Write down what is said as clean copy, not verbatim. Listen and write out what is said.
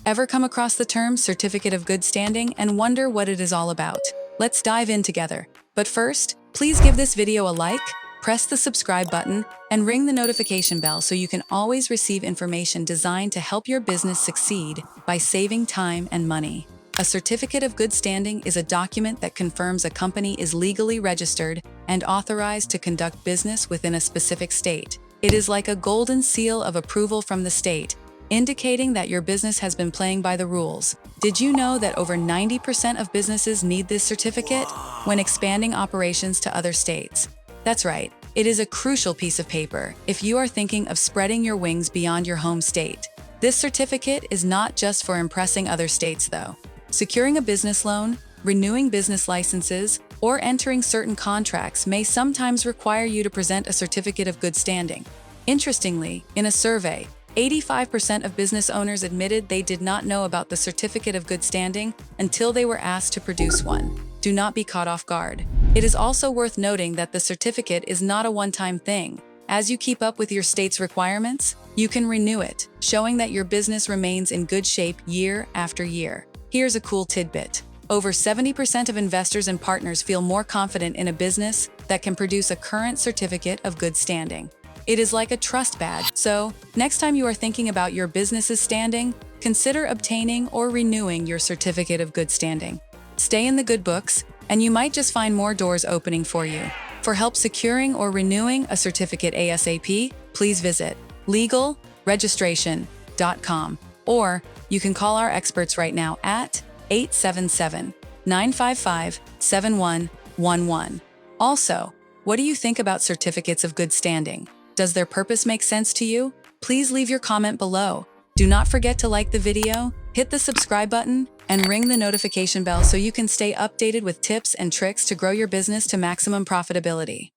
Ever come across the term certificate of good standing and wonder what it is all about? Let's dive in together. But first, please give this video a like, press the subscribe button, and ring the notification bell so you can always receive information designed to help your business succeed by saving time and money. A certificate of good standing is a document that confirms a company is legally registered and authorized to conduct business within a specific state. It is like a golden seal of approval from the state, indicating that your business has been playing by the rules. Did you know that over 90% of businesses need this certificate when expanding operations to other states? That's right, it is a crucial piece of paper if you are thinking of spreading your wings beyond your home state. This certificate is not just for impressing other states, though. Securing a business loan, renewing business licenses, or entering certain contracts may sometimes require you to present a certificate of good standing. Interestingly, in a survey, 85% of business owners admitted they did not know about the certificate of good standing until they were asked to produce one. Do not be caught off guard. It is also worth noting that the certificate is not a one-time thing. As you keep up with your state's requirements, you can renew it, showing that your business remains in good shape year after year. Here's a cool tidbit. Over 70% of investors and partners feel more confident in a business that can produce a current certificate of good standing. It is like a trust badge, so next time you are thinking about your business's standing, consider obtaining or renewing your certificate of good standing. Stay in the good books, and you might just find more doors opening for you. For help securing or renewing a certificate ASAP, please visit legalregistration.com, or you can call our experts right now at 877-955-7111. Also, what do you think about certificates of good standing? Does their purpose make sense to you? Please leave your comment below. Do not forget to like the video, hit the subscribe button, and ring the notification bell so you can stay updated with tips and tricks to grow your business to maximum profitability.